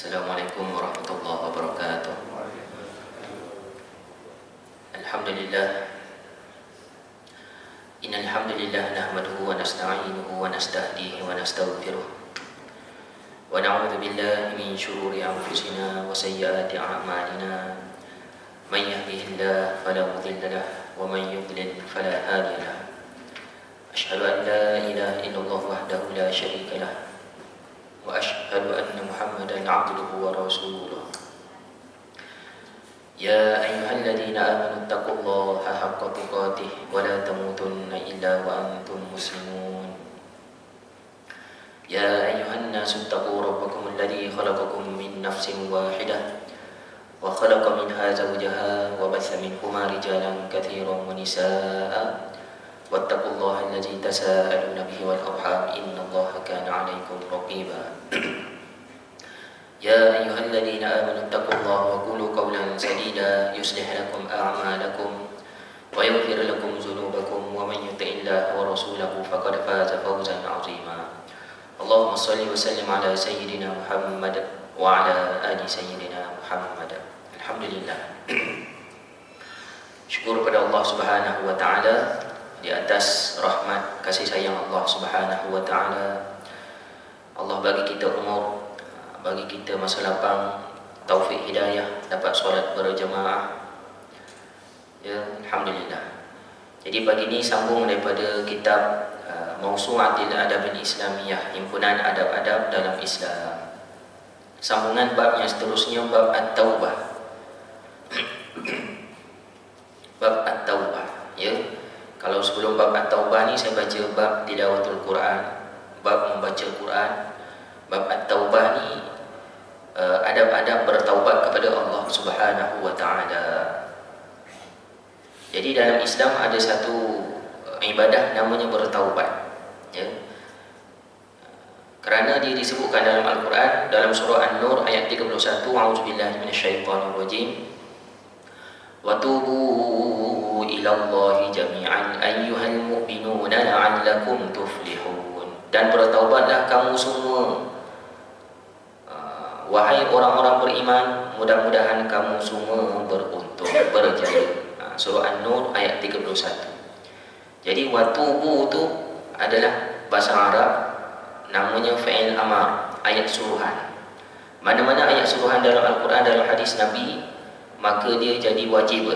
Assalamualaikum warahmatullahi wabarakatuh. Alhamdulillah. Innal hamdalillah nahmaduhu wa nasta'inuhu wa nastahdihi wa nastaghfiruh. Wa na'udzu billahi min shururi anfusina wa sayyiati a'malina. Man yahdihillahu fala mudilla lahu wa man yudlil fala hadiya lahu. Asyhadu an la ilaha illallah wahdahu la syarika lahu wa asyhadu anna Muhammadan 'abduhu wa rasuluh. Ya ayyuhalladzina amanu taqullaha haqqa tuqatih wa la tamutunna illa wa antum muslimun. Ya ayyuhan nasu taqu rabbakum alladzi khalaqakum min nafsin wahidah wa khalaqa minha zawjaha wa batha minhuma rijalan katsiran wa nisaa'a wattaqullaha alladzi tasaaluna bihi wal arham innallaha kana 'alaykum raqiba. Ya ayyuhalladzina amanu taqullaha wa qulu qawlan sadida yuslih lakum a'malakum wa yaghfir lakum dhunubakum wa man yuti'illaha wa rasulahu faqad faza fawzan 'azima. Allahumma shalli wa sallim ala sayyidina Muhammad wa ala ali sayyidina Muhammad. Alhamdulillah. Syukur pada Allah Subhanahu wa taala di atas rahmat kasih sayang Allah Subhanahu wa taala. Allah bagi kita umur, bagi kita masa lapang, taufik hidayah, dapat solat berjamaah. Ya, alhamdulillah. Jadi pagi ini sambung daripada kitab Mawsu'atil Adabil Islamiyah, himpunan adab-adab dalam Islam. Sambungan bab yang seterusnya, bab At-Taubah. Bab At-Taubah, ya. Kalau sebelum bab At-Taubah ni saya baca bab Tilawatul Quran, bab membaca Quran. Bab At-Taubah ni adab-adab bertaubat kepada Allah Subhanahu wa taala. Jadi dalam Islam ada satu ibadah namanya bertaubat, ya. Kerana dia disebutkan dalam Al-Quran dalam surah An-Nur ayat 31, a'udzubillahi minasyaitonirrajim. Wa tubu ilallahi jami'an ayyuhal mu'minuna la'allakum tuflihun. Dan bertaubatlah kamu semua, wahai orang-orang beriman, mudah-mudahan kamu semua beruntung, berjaya. Surah An-Nur ayat 31. Jadi watubu itu adalah bahasa Arab, namanya fi'il amar, ayat suruhan. Mana-mana ayat suruhan dalam Al-Quran, dalam hadis Nabi, maka dia jadi wajib.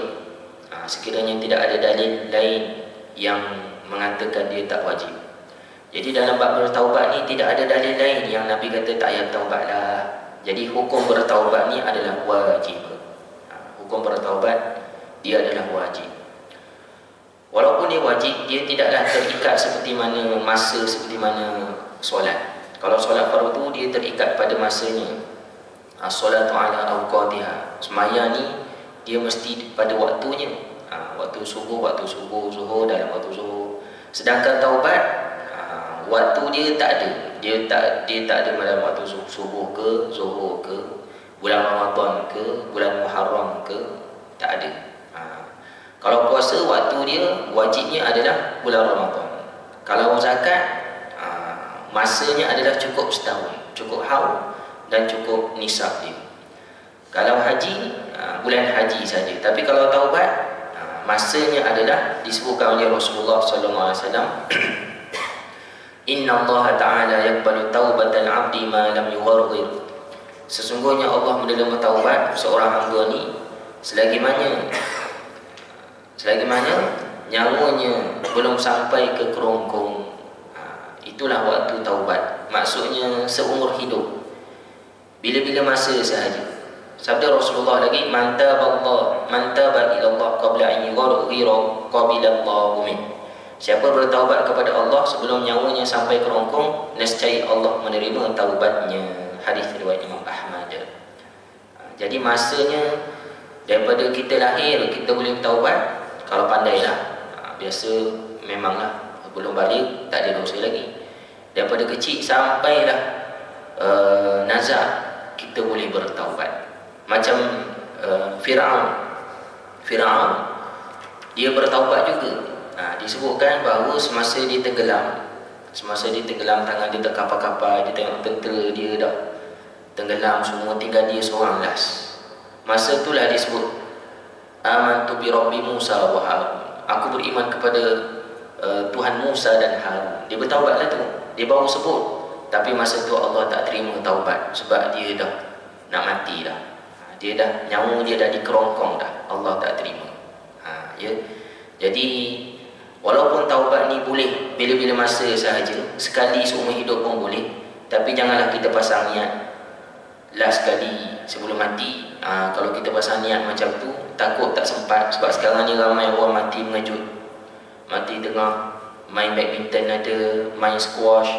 Sekiranya tidak ada dalil lain yang mengatakan dia tak wajib. Jadi dalam bab bertaubat ni tidak ada dalil lain yang Nabi kata tak payah taubatlah. Jadi hukum bertaubat ni adalah wajib. Hukum bertaubat dia adalah wajib. Walaupun dia wajib, dia tidaklah terikat seperti mana masa, seperti mana solat. Kalau solat fardu dia terikat pada masanya. As-salatu ala awqatiha. Sembahyang ni dia mesti pada waktunya. Waktu subuh zuhur dalam waktu zuhur. Sedangkan taubat waktu dia tak ada. Dia tak ada dalam waktu subuh ke, zuhur ke, bulan Ramadan ke, bulan Muharram ke, tak ada. Kalau puasa waktu dia wajibnya adalah bulan Ramadan. Kalau zakat masanya adalah cukup setahun, cukup haul dan cukup nisab dia. Kalau haji bulan haji saja. Tapi kalau taubat masanya adalah disebutkan oleh Rasulullah sallallahu alaihi wasallam, Inna Allah Ta'ala yaqbalu taubatal 'abdi ma lam yugharghir. Sesungguhnya Allah menerima taubat seorang hamba ni selagi mana nyawanya belum sampai ke kerongkong. Itulah waktu taubat. Maksudnya seumur hidup, bila-bila masa sahaja. Sabda Rasulullah lagi, man taba ilallah qabla an yugharghira qabilallahu min. Siapa bertaubat kepada Allah sebelum nyawanya sampai kerongkong, nescaya Allah menerima taubatnya. Hadis riwayat Imam Ahmad. Jadi masanya daripada kita lahir kita boleh taubat kalau pandailah. Biasa memanglah belum balik tak ada dosa lagi. Daripada kecil sampailah nazar kita boleh bertaubat. Macam Fir'aun dia bertaubat juga. Disebutkan bahawa semasa dia tenggelam tangan dia terkapar-kapar, dia tengok tentera dia dah tenggelam semua, tinggal dia seorang last. Masa itulah dia sebut amantu bi rabbi Musa wa Harun, aku beriman kepada Tuhan Musa dan Harun. Dia bertaubatlah tu, dia baru sebut, tapi masa tu Allah tak terima taubat sebab dia dah nak mati dah. Dia dah, nyawa dia dah dikerongkong dah, Allah tak terima. Ya. Jadi walaupun taubat ni boleh bila-bila masa sahaja, sekali seumur hidup pun boleh, tapi janganlah kita pasang niat last sekali sebelum mati. Kalau kita pasang niat macam tu, takut tak sempat. Sebab sekarang ni ramai orang mati mengejut, mati tengah main badminton, ada main squash,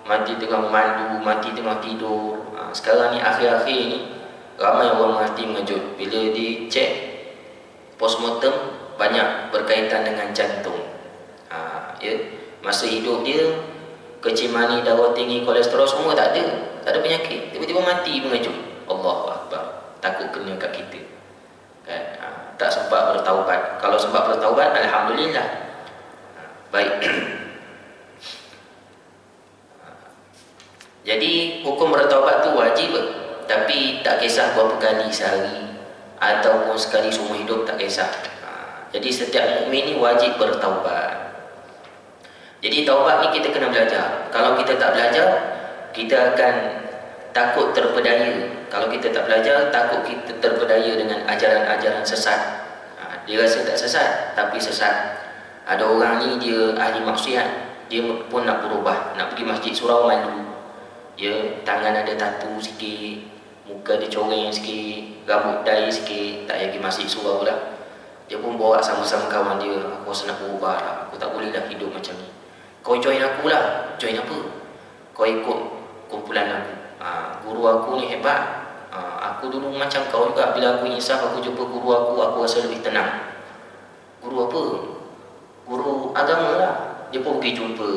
mati tengah memandu, mati tengah tidur. Sekarang ni akhir-akhir ni ramai orang mati mengejut. Bila dicek postmortem, banyak berkaitan dengan jantung. Ya, masa hidup dia kecil mani, darah tinggi, kolesterol semua tak ada penyakit, tiba-tiba mati mengejut. Allahu Akbar, takut kena kat kita kan. Tak sempat bertaubat. Kalau sempat bertaubat, alhamdulillah. Baik. Jadi hukum bertaubat tu wajib, tapi tak kisah berapa kali sehari ataupun sekali seumur hidup, tak kisah. Jadi setiap mukmin ni wajib bertaubat. Jadi taubat ni kita kena belajar. Kalau kita tak belajar, kita akan takut terpedaya. Kalau kita tak belajar, takut kita terpedaya dengan ajaran-ajaran sesat. Dia rasa tak sesat, tapi sesat. Ada orang ni dia ahli maksiat, dia pun nak berubah, nak pergi masjid surau malu. Ya, tangan ada tatu sikit, muka dia coreng sikit, rambut dai sikit, tak payah pergi masjid surau lah. Dia pun bawa sama-sama kawan dia, aku rasa nak berubah lah, aku tak boleh dah hidup macam ni. Kau join aku lah. Join apa? Kau ikut kumpulan aku. Guru aku ni hebat. Aku dulu macam kau juga. Bila aku insaf, aku jumpa guru aku rasa lebih tenang. Guru apa? Guru agama lah. Dia pun pergi jumpa,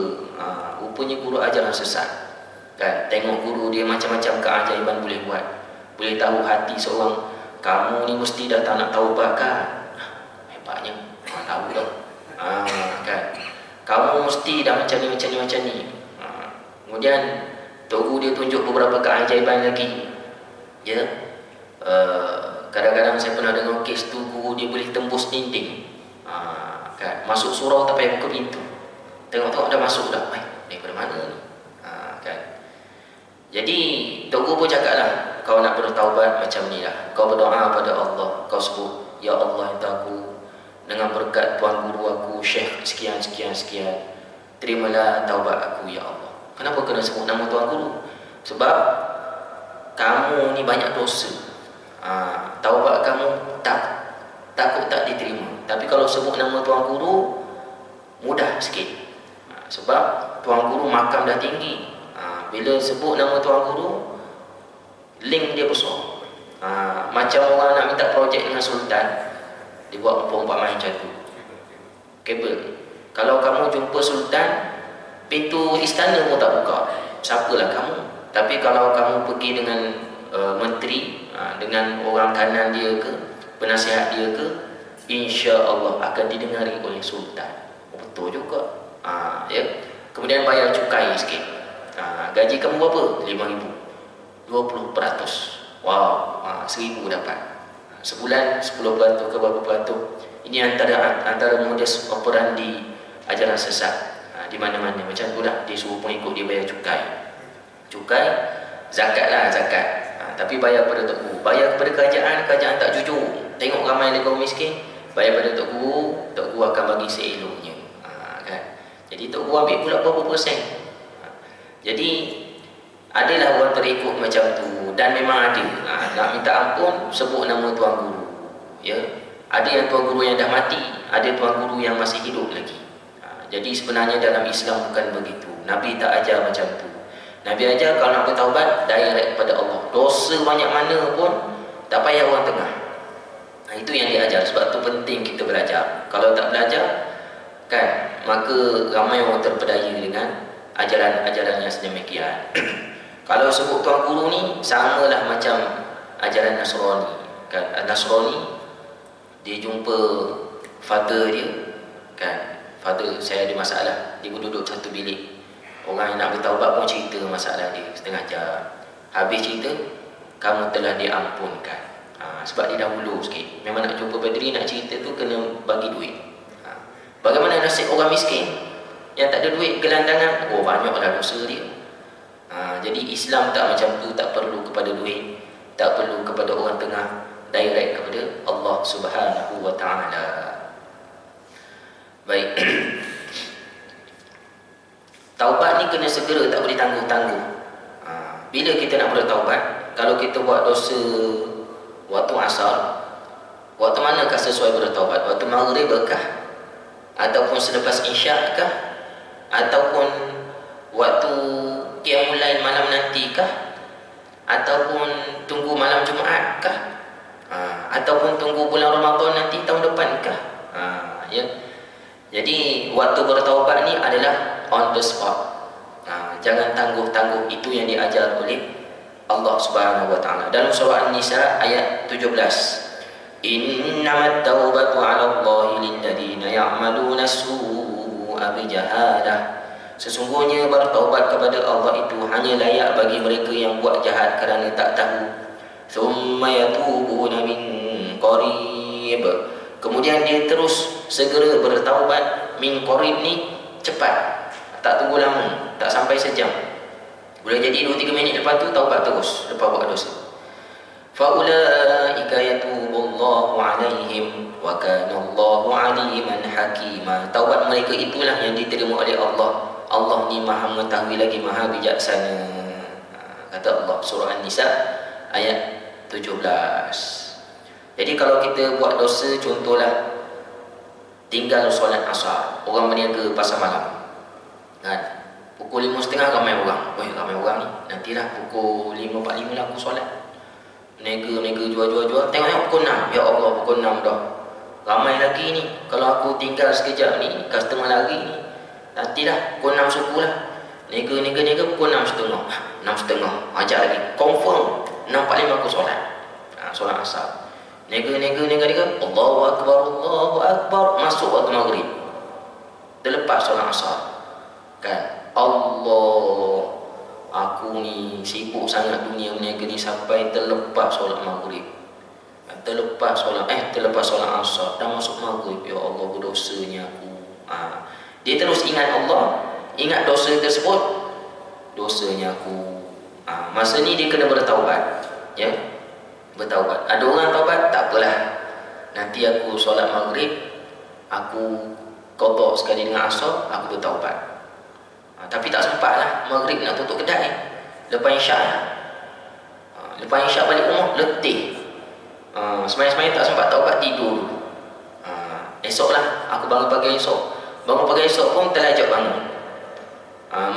rupanya guru ajaran sesat kan. Tengok guru dia macam-macam keajaiban boleh buat. Boleh tahu hati seorang. Kamu ni mesti dah tak nak taubat kan? Hebatnya. Tahu dah. Kan, kamu mesti dah macam ni. Kemudian Tok Guru dia tunjuk beberapa keajaiban lagi. Ya. Kadang-kadang saya pernah dengar kes tu, guru dia boleh tembus dinding. Kan, masuk surau tak payah buka pintu. Tengok-tengok dah masuk dah. Daripada mana ni? Kan. Jadi Tok Guru pun cakaplah, kau nak bertaubat macam ni lah. Kau berdoa pada Allah, kau sebut, ya Allah, yang aku dengan berkat tuan guru aku Syekh sekian, terimalah taubat aku ya Allah. Kenapa kena sebut nama tuan guru? Sebab kamu ni banyak dosa. Taubat kamu takut tak diterima. Tapi kalau sebut nama tuan guru, mudah sikit. Sebab tuan guru makam dah tinggi. Bila sebut nama tuan guru, link dia besar. Macam orang nak minta projek dengan sultan, dia buat umpama macam tu, kabel. Kalau kamu jumpa sultan, pintu istana pun tak buka, siapalah kamu. Tapi kalau kamu pergi dengan menteri, dengan orang kanan dia ke, penasihat dia ke, insya Allah akan didengari oleh sultan. Betul juga. Ya. Kemudian bayar cukai sikit. Gaji kamu berapa? 5,000. 20%. Wow, 1,000 dapat. Sebulan 10% ke berapa peratus. Ini antara modus operandi ajaran sesat. Di mana-mana macam tu lah. Dia suruh pengikut dia bayar cukai, zakat lah, zakat. Tapi bayar pada Tok Guru. Bayar kepada kerajaan tak jujur. Tengok ramai legau miskin, bayar pada Tok Guru akan bagi seeloknya. Kan? Jadi Tok Guru ambil pula berapa persen. Jadi adalah orang terikut macam tu, dan memang ada. Nak minta ampun, sebut nama tuan guru. Ya, ada yang tuan guru yang dah mati, ada tuan guru yang masih hidup lagi. Jadi sebenarnya dalam Islam bukan begitu. Nabi tak ajar macam tu. Nabi ajar kalau nak bertaubat, direct kepada Allah. Dosa banyak mana pun tak payah orang tengah. Itu yang diajar. Sebab tu penting kita belajar. Kalau tak belajar, kan, maka ramai orang terpedaya dengan ajaran-ajaran yang sedemikian. Kalau sebut tuan guru ni, samalah macam ajaran Nasrani. Kan, Nasrani, dia jumpa father dia, kan, father saya ada masalah, dia pun duduk satu bilik. Orang yang nak bertaubat pun cerita masalah dia setengah jam. Habis cerita, kamu telah diampunkan. Sebab dia dahulu sikit. Memang nak jumpa Badri, nak cerita tu kena bagi duit. Bagaimana nasib orang miskin yang tak ada duit, gelandangan? Oh, banyaklah dosa dia. Jadi Islam tak macam tu, tak perlu kepada duit, tak perlu kepada orang tengah, direct kepada Allah Subhanahu wa taala. Baik. Taubat ni kena segera, tak boleh tangguh-tangguh. Bila kita nak bertaubat, kalau kita buat dosa waktu asar, waktu manakah sesuai bertaubat? Waktu maghrib kah? Ataupun selepas isyak kah? Ataupun waktu qiyamul lail malam nanti kah? Ataupun tunggu malam Jumaat kah? Ataupun tunggu bulan Ramadan nanti tahun depan kah? Ya. Jadi waktu bertaubat ni adalah on the spot. Jangan tangguh-tangguh. Itu yang diajar oleh Allah Subhanahu wa taala dalam surah An-Nisa ayat 17. Innamat taubatu 'ala Allahi lilladzina ya'maluna as-su'a bijahalah. Sesungguhnya bertaubat kepada Allah itu hanya layak bagi mereka yang buat jahat kerana tak tahu. Thumma yatubuna min qarib. Kemudian dia terus segera bertaubat. Min qarib ni cepat, tak tunggu lama, tak sampai sejam. Boleh jadi 2-3 minit lepas tu taubat terus lepas buat dosa. Faulaika yatubullahu alaihim wa kana Allahu aliman hakima. Taubat mereka itulah yang diterima oleh Allah. Allah ni Maha mengetahui lagi Maha bijaksana. Kata Allah surah An-Nisa ayat 17. Jadi kalau kita buat dosa, contohlah tinggal solat asar, orang berniaga pasar malam, kan? Pukul 5.30 ramai orang. Ramai orang ni. Nantilah pukul 5.45 lah aku solat. Nega jual. Tengok pukul 6. Ya Allah, pukul 6 dah. Ramai lagi ni. Kalau aku tinggal sekejap ni, customer lagi ni, nantilah pukul 6 suku lah. Nega pukul 6.30. 6.30. Ajak lagi. Confirm 6.45 aku solat. Solat asar. Nega. Allahu Akbar. Masuk waktu maghrib. Terlepas solat asar. Kan? Allah, aku ni sibuk sangat dunia berniaga ni sampai terlepas solat maghrib, terlepas solat asar, dah masuk maghrib. Ya Allah, berdosanya aku. Dia terus ingat Allah, ingat dosa tersebut, dosanya aku. Masa ni dia kena bertaubat, ya, bertaubat. Ada orang taubat, tak apalah, nanti aku solat maghrib, aku qada sekali dengan asar, aku bertaubat. Tapi tak sempat lah, maghrib nak tutup kedai, lepas isyak lah. Lepas isyak balik rumah, letih. Semayang-semayang tak sempat taubat, tidur dulu. Esok lah, aku bangun pagi esok. Bangun pagi esok pun terlajak bangun.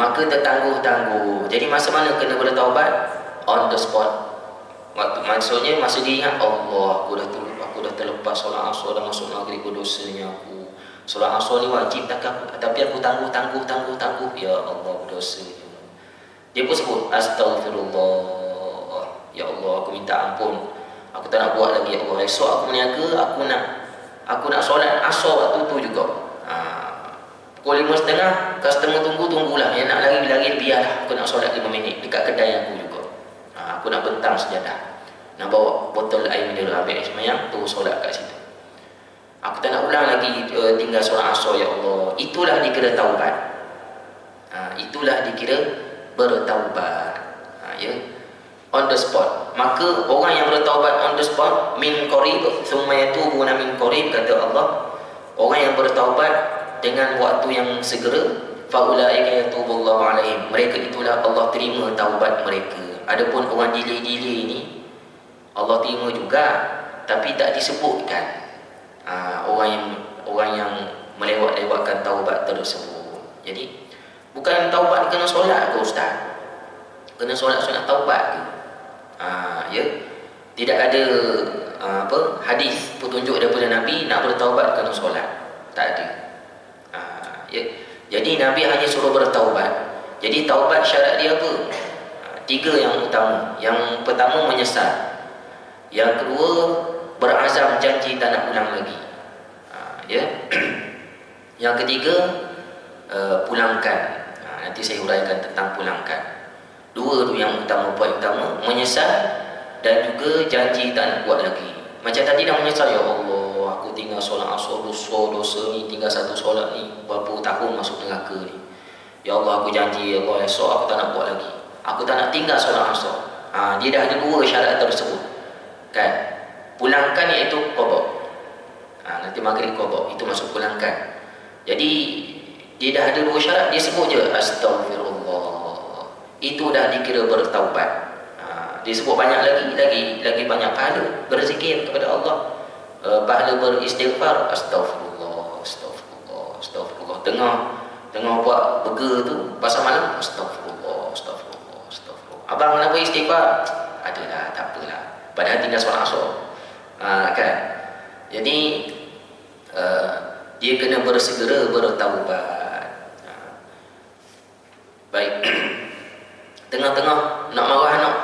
Maka tertangguh-tangguh. Jadi masa mana kena bertaubat? On the spot. Maksudnya masa dia ingat Allah, aku dah terlepas solat asar, dah masuk maghrib, dosanya aku. Solat asar ni wajib tapi aku tangguh. Ya Allah, berdosa. Dia pun sebut Astaghfirullah. Ya Allah, aku minta ampun. Aku tak nak buat lagi, ya Allah. Esok aku berniaga, aku nak solat asar waktu tu juga. Pukul 5.30, customer tunggulah. Yang nak lari, biarlah. Aku nak solat 5 minit dekat kedai aku juga. Aku nak bentang sejadah. Nak bawa botol air mineral, ambil air semayang, tu solat kat situ. Aku tak nak ulang lagi tinggal solat asar, ya Allah. Itulah dikira taubat. Itulah dikira bertaubat. Ya, on the spot. Maka orang yang bertaubat on the spot, min qarib thumma yatubuna min qarib, kata Allah. Orang yang bertaubat dengan waktu yang segera, faulaika yatubullahu alaihim. Mereka itulah Allah terima taubat mereka. Adapun orang delay ni, Allah terima juga, tapi tak disebutkan. Orang yang melewat-lewatkan taubat tersebut. Jadi bukan taubat kena solat ke ustaz? Kena solat taubat ke? Ya. Tidak ada hadis petunjuk daripada Nabi nak bertaubat kena solat. Tak ada. Ya. Jadi Nabi hanya suruh bertaubat. Jadi taubat syarat dia apa? 3 yang utama. Yang pertama menyesal. Yang kedua berazam janji tak nak ulang lagi. Ya. Yang ketiga pulangkan. Nanti saya huraikan tentang pulangkan. Dua tu yang utama, poin utama, menyesal dan juga janji tak nak buat lagi. Macam tadi dah menyesal, ya Allah, aku tinggal solat asar, dosa ni, tinggal satu solat ni, berapa tahun masuk neraka ni. Ya Allah, aku janji, ya Allah, esok aku tak nak buat lagi, aku tak nak tinggal solat asar. Dia dah ada dua syarat tersebut kan. Pulangkan iaitu qada. Nanti maghrib qada, itu masuk pulangkan. Jadi dia dah ada dua syarat, dia sebut je astaghfirullah, itu dah dikira bertaubat. Dia sebut banyak lagi banyak pahala berzikir kepada Allah, pahala beristighfar, astaghfirullah, astaghfirullah, astaghfirullah. Tengah buat burger tu pasal malam, astaghfirullah, astaghfirullah, astaghfirullah. Abang nak buat istighfar? Adalah, tak apalah, padahal tinggal solat asar. Kan? Jadi dia kena bersegera bertaubat. Baik. Tengah-tengah nak marah anak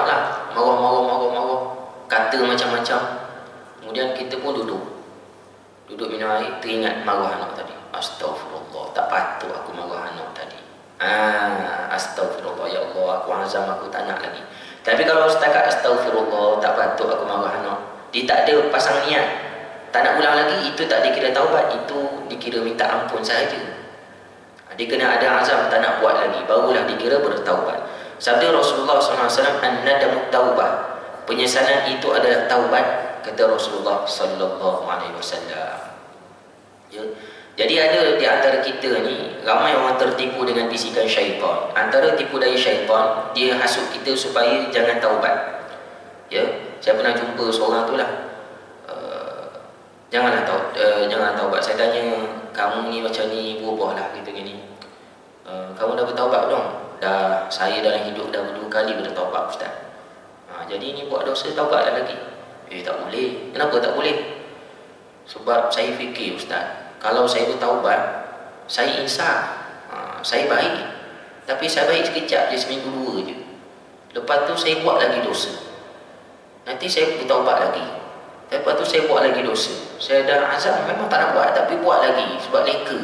lah, marah, kata macam-macam. Kemudian kita pun duduk minum air, teringat marah anak tadi. Astaghfirullah, tak patut aku marah anak tadi. Astaghfirullah, ya Allah, aku azam, aku tak nak lagi. Tapi kalau setakat astaghfirullah, tak patut aku marah anak, dia tak ada pasang niat, tak nak ulang lagi, itu tak dikira taubat, itu dikira minta ampun sahaja. Dia kena ada azam tak nak buat lagi, barulah dikira bertaubat. Sabda Rasulullah SAW, an-nadamu taubah, penyesalan itu adalah taubat, kata Rasulullah SAW. Ya. Jadi ada di antara kita ni, ramai orang tertipu dengan bisikan syaitan. Antara tipu daya syaitan, dia hasut kita supaya jangan taubat. Ya, saya pernah jumpa seorang tu lah, jangan taubat. Saya tanya, kamu ni macam ni, berubah lah gitu gini. Kamu dah bertaubat belum? Dah, saya dalam hidup dah 2 kali bertaubat, Ustaz. Jadi ni buat dosa, taubat dah lagi. Tak boleh. Kenapa tak boleh? Sebab saya fikir, Ustaz, kalau saya bertaubat, saya insaf, saya baik. Tapi saya baik sekejap je, seminggu 2 je. Lepas tu saya buat lagi dosa. Nanti saya bertaubat lagi. Lepas tu saya buat lagi dosa. Saya dah azam memang tak nak buat, tapi buat lagi sebab leka.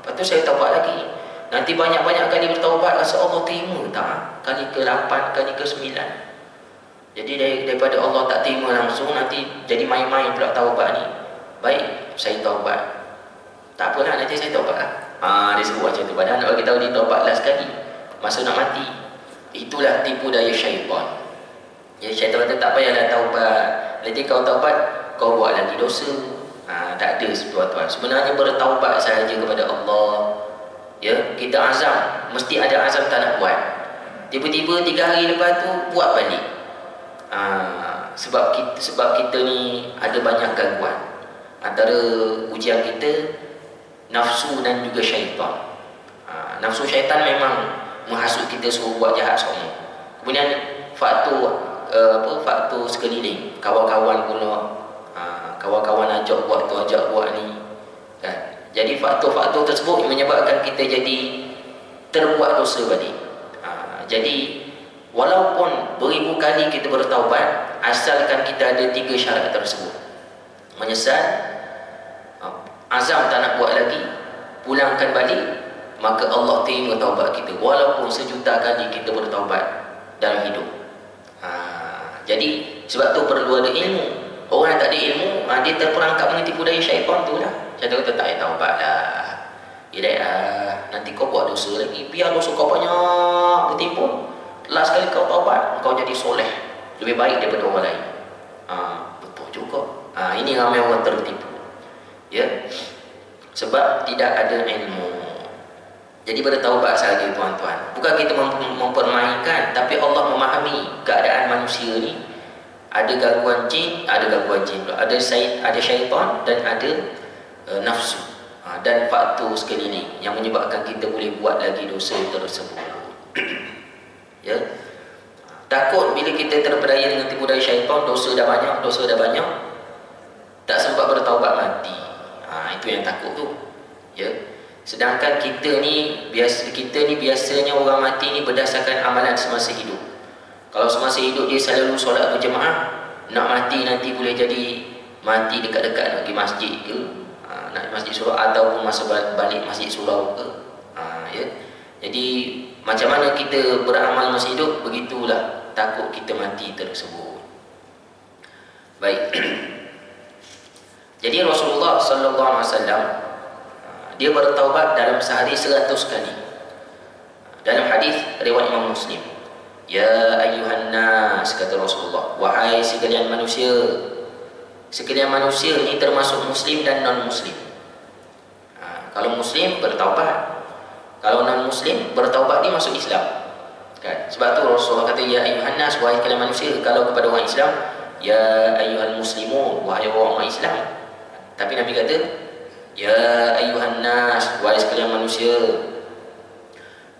Lepas tu saya taubat lagi. Nanti banyak-banyak kali bertaubat, rasa Allah terima tak? Kali ke-8, kali ke-9. Jadi daripada Allah tak terima langsung, nanti jadi main-main pula taubat ni. Baik, saya taubat, tak apalah, nanti saya taubat lah. Dia sebut macam tu. Padahal nak bagi tahu dia taubat last sekali masa nak mati. Itulah tipu daya syaitan. Ya, syaitan kata tak payahlah taubat, nanti kau taubat kau buat lagi dosa. Tak ada, tuan-tuan. Sebenarnya bertaubat sahaja kepada Allah. Ya, kita azam, mesti ada azam tak nak buat. Tiba-tiba 3 hari lepas tu buat balik. Sebab kita ni ada banyak gangguan. Antara ujian kita nafsu dan juga syaitan. Nafsu syaitan memang menghasut kita suruh buat jahat semua. Kemudian faktor sekeliling, kawan-kawan pula, kawan-kawan ajak buat tu, ajak buat ni kan. Jadi faktor-faktor tersebut menyebabkan kita jadi terbuat dosa balik. Jadi walaupun beribu kali kita bertaubat, asalkan kita ada 3 syarat tersebut: menyesal, azam tak nak buat lagi, pulangkan balik, maka Allah terima taubat kita walaupun 1,000,000 kali kita bertaubat dalam hidup. Jadi sebab tu perlu ada ilmu. Orang yang tak ada ilmu, dia terperangkap dengan tipu daya syaitan tu lah. Syaitan kata tak payah taubat lah, nanti kau buat dosa lagi, biar dosa kau banyak bertimbun, last kali kau taubat kau jadi soleh, lebih baik daripada orang lain. Betul juga. Ini ramai orang tertipu, ya, sebab tidak ada ilmu. Jadi bertaubat sahaja, tuan-tuan. Bukan kita mempermainkan, tapi Allah memahami keadaan manusia ni. Ada gangguan jin, ada syaitan dan ada nafsu, dan faktor sekeliling yang menyebabkan kita boleh buat lagi dosa tersebut. Ya. Takut bila kita terpedaya dengan tipu daya syaitan, dosa dah banyak, tak sempat bertaubat, mati. Itu yang takut tu. Ya. Sedangkan kita ni biasanya orang mati ni berdasarkan amalan semasa hidup. Kalau semasa hidup dia selalu solat berjemaah, nak mati nanti boleh jadi mati dekat-dekat nak pergi masjid ke, nak masjid surau, ataupun masa balik masjid surau ke. Ya. Jadi Macam mana kita beramal masa hidup, begitulah takut kita mati tersebut. Baik. Jadi Rasulullah sallallahu alaihi wasallam dia bertaubat dalam sehari 100 kali. Dalam hadis riwayat Imam Muslim, ya ayyuhan nas, kata Rasulullah, wahai sekalian manusia. Sekalian manusia ni termasuk muslim dan non muslim. Kalau muslim bertaubat, kalau non muslim bertaubat dia masuk Islam, kan? Sebab tu Rasulullah kata ya ayyuhan nas, wahai sekalian manusia. Kalau kepada orang Islam, ya ayyuhal muslimun, wahai orang Islam. Tapi Nabi kata ya ayyuhan nas, wahai sekalian manusia,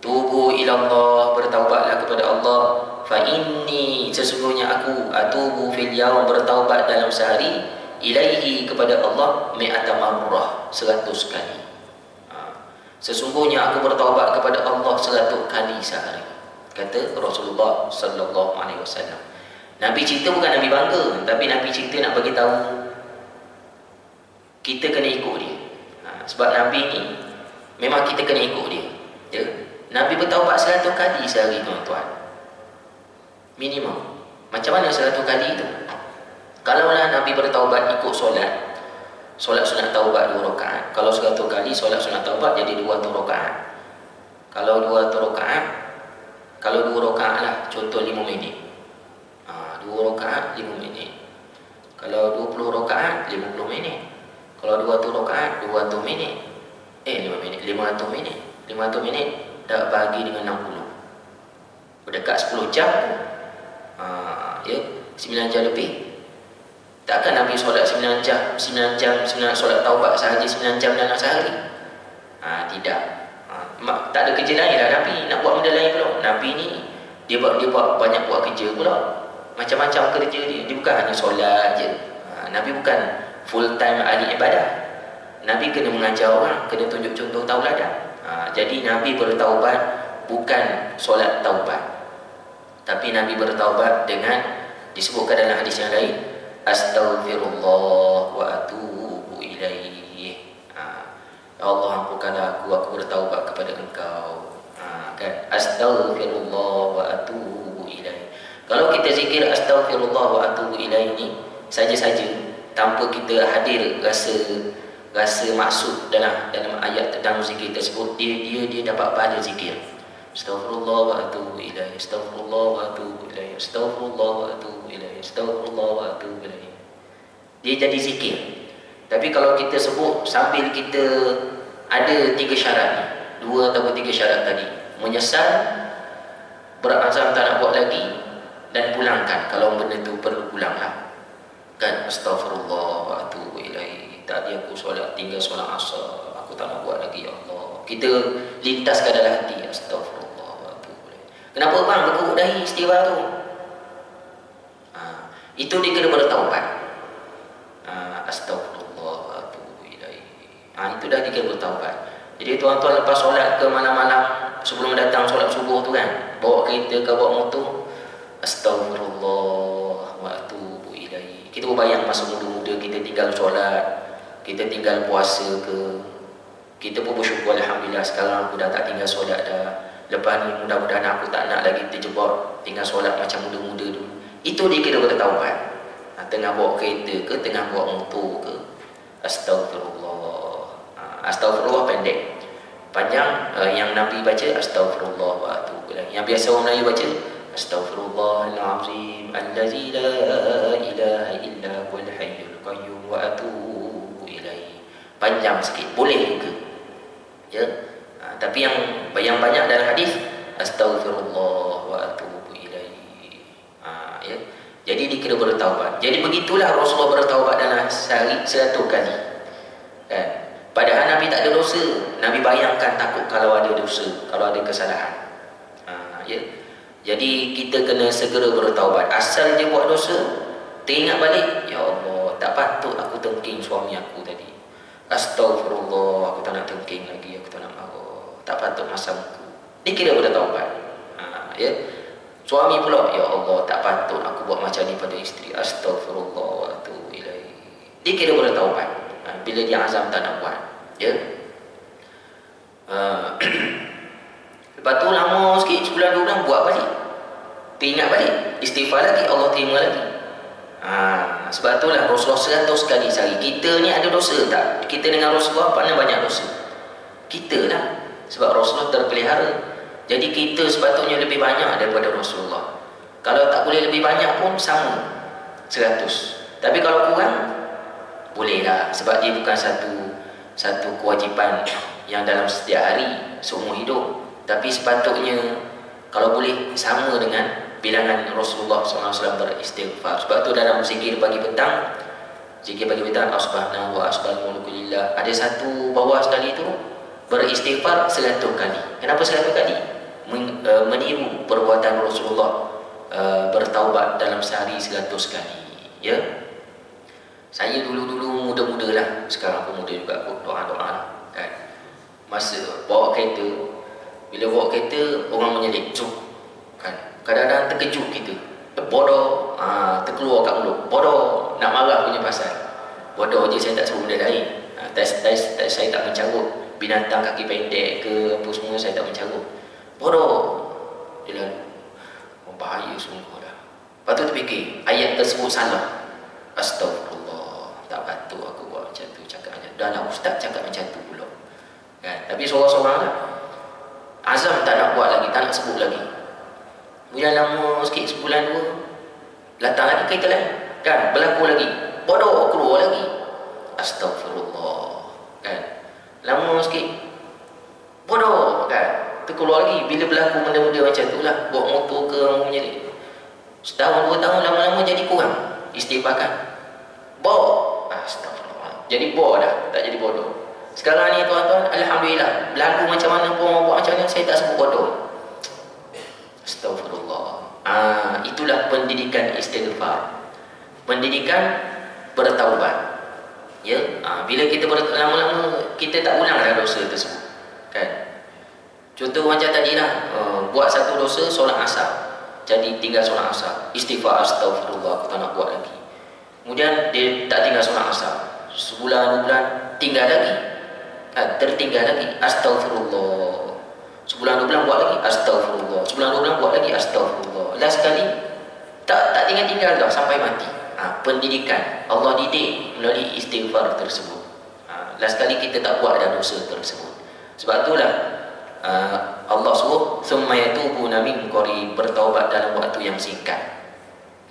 tubu ilallah, bertaubatlah kepada Allah. Fa inni, sesungguhnya aku, atubu fil yaum, bertaubat dalam sehari, ilaihi, kepada Allah, mi'ata marrah, 100 kali. Sesungguhnya aku bertaubat kepada Allah 100 kali sehari, kata Rasulullah sallallahu alaihi wasallam. Nabi cerita bukan Nabi bangga, tapi Nabi cerita nak bagi tahu kita kena ikut dia. Sebab Nabi ni memang kita kena ikut dia, ya? Nabi bertaubat 100 kali sehari, tuan-tuan. Minimum. Macam mana 100 kali itu? Kalaulah Nabi bertaubat ikut solat sunat taubat 2 rakaat. Kalau 100 kali solat sunat taubat jadi 200 rakaat. Kalau 200 rakaat, kalau 2 rakaat lah, contoh 5 minit. 2 rakaat 5 minit. Kalau 20 rakaat 50 minit. Kalau 200 rakaat 200 minit. 5 minit, 500 minit. 500 minit dah bagi dengan 60. Berdekat 10 jam. Ya, 9 jam lebih. Takkan Nabi solat 9 jam, solat taubat sahaja 9 jam dalam sehari? Tidak. Tak ada kerja lain lah Nabi, nak buat benda lain pula. Nabi ni dia banyak buat kerja pula. Macam-macam kerja dia. Dia bukan hanya solat je. Nabi bukan full time ahli ibadah. Nabi kena mengajar orang, kena tunjuk contoh tauladan. Jadi Nabi bertaubat bukan solat taubat, tapi Nabi bertaubat dengan, disebutkan dalam hadis yang lain, astaghfirullah wa atubu ilaih. Ya Allah, ampunkanlah aku bertaubat kepada Engkau. Kan? Astaghfirullah wa atubu ilaih. Kalau kita zikir astaghfirullah wa atubu ilaih ni saja-saja, tanpa kita hadir rasa maksud dalam ayat dalam zikir tersebut, dia dapat pahala zikir. Astaghfirullah wa atubu ilaih, astaghfirullah wa atubu ilaih, astaghfirullah wa atubu ilaih, astaghfirullah wa atubu ilaih. Dia jadi zikir. Tapi kalau kita sebut sambil kita ada 3 syarat ni, 2 atau 3 syarat tadi, menyesal, berazam tak nak buat lagi, dan pulangkan kalau benda tu perlu pulanglah. Kan, astaghfirullah wa atubu ilaih. Tadi aku solat, tinggal solat asar, aku tak nak buat lagi, ya Allah. Kita lintaskan dalam hati, astaghfirullah wa atubu ilaih. Kenapa bang berkeruk dahi istighfar tu? Itu dia kena bertaubat. Astaghfirullah wa atubu ilaih. Itu dah dia kena bertaubat. Jadi tuan-tuan lepas solat ke malam-malam sebelum datang solat subuh tu kan, bawa kereta ke bawa motor, astaghfirullah wa atubu ilaih. Kita berbayang masa muda-muda kita tinggal solat, kita tinggal puasa ke, kita pun bersyukur, alhamdulillah sekarang aku dah tak tinggal solat dah. Lepas ni mudah-mudahan aku tak nak lagi terjebak tinggal solat macam muda-muda dulu. Itu dia kira bertaubat. Tengah bawa kereta ke, tengah bawa motor ke, astaghfirullah. Astaghfirullah pendek. Panjang yang Nabi baca astaghfirullah wa atubu ilaih. Yang biasa orang Melayu baca astaghfirullahalazim allazi la ilaha illa huwal hayyul qayyum wa atubu ilaih. Panjang sikit boleh juga, ya. Tapi yang banyak dalam hadis astaghfirullah wa atubu ilaih. Ya. Jadi dikira bertaubat. Jadi begitulah Rasulullah bertaubat dalam sehari 100 kali. Kan? Padahal Nabi tak ada dosa. Nabi bayangkan takut kalau ada dosa, kalau ada kesalahan. Ya. Jadi kita kena segera bertaubat. Asal dia buat dosa, teringat balik, ya Allah, tak patut aku tengking suami aku tadi. Astaghfirullah, aku tak nak tengking lagi, aku tak nak marah, tak patut masam aku. Dia kira bertaubat. Ya. Suami pula, ya Allah, tak patut aku buat macam ni pada isteri. Astaghfirullah wa atubu ilaih. Dia kira bertaubat. Bila dia azam tak nak buat, ya. Lepas Lepas tu lama sikit, sebulan 2 bulan, buat balik. Teringat balik, istighfar lagi, Allah terima lagi. Sebab itulah Rasulullah 100 kali sehari. Kita ni ada dosa tak? Kita dengan Rasulullah mana banyak dosa? Kita lah. Sebab Rasulullah terpelihara. Jadi kita sepatutnya lebih banyak daripada Rasulullah. Kalau tak boleh lebih banyak pun sama 100. Tapi kalau kurang, bolehlah. Sebab dia bukan satu kewajipan yang dalam setiap hari, seumur hidup. Tapi sepatutnya kalau boleh sama dengan bilangan Rasulullah SAW beristighfar. Sebab tu dalam zikir pagi petang, Subhanahu wa asbahul mulku lillah, ada satu bawah sekali tu beristighfar 100 kali. Kenapa 100 kali? Meniru perbuatan Rasulullah, bertaubat dalam sehari 100 kali. Ya. Saya dulu muda-muda lah, sekarang pun muda juga, doa-doa kan. Masa bawa kereta, bila bawa kereta orang menyelip, kan. Kadang-kadang terkejut kita, bodoh, terkeluar kat mulut, bodoh, nak marah punya pasal. Bodoh je, saya tak sebut benda lain. Saya tak mencarut binatang kaki pendek ke apa semua, saya tak mencarut. Bodoh, dia lalu. Bahaya sungguh dah. Lepas tu terfikir, ayat tersebut salah. Astagfirullah, tak patut aku buat macam tu, cakap macam tu. Dah lah ustaz cakap macam tu pula. Kan? Tapi seorang-seorang lah, azam tak nak buat lagi, tak nak sebut lagi. Kemudian lama sikit, sebulan 2, datang lagi kereta lain, kan, berlaku lagi, bodoh, keluar lagi. Astagfirullah, kan. Lama sikit, bodoh, kan, terkeluar lagi. Bila berlaku benda-benda macam tu lah, bawa motor ke menyelip, setahun 2 tahun, lama-lama jadi kurang istighfar kan. Bawa, astagfirullah, jadi bawa dah, tak jadi bodoh. Sekarang ni tuan-tuan, alhamdulillah, berlaku macam mana pun, buat macam mana, saya tak sebut bodoh. Astagfirullah. Itulah pendidikan istighfar, pendidikan bertaubat. Ya, bila kita lama-lama kita tak ulang dah dosa tersebut, kan. Contoh macam tadi lah, buat satu dosa, solat asar, jadi tinggal solat asar, istighfar, astagfirullah, aku tak nak buat lagi. Kemudian dia tak tinggal solat asar, sebulan 2 bulan tinggal lagi, tertinggal lagi, astagfirullah. Sebulan 2 bulan buat lagi, astagfirullah. Sebulan 2 bulan buat lagi, astagfirullah. Last sekali tak tinggal-tinggal dah sampai mati. Pendidikan Allah didik melalui istighfar tersebut. Last sekali kita tak buat dah dosa tersebut. Sebab itulah Allah suruh summa yatubuna min qarib, bertaubat dalam waktu yang singkat.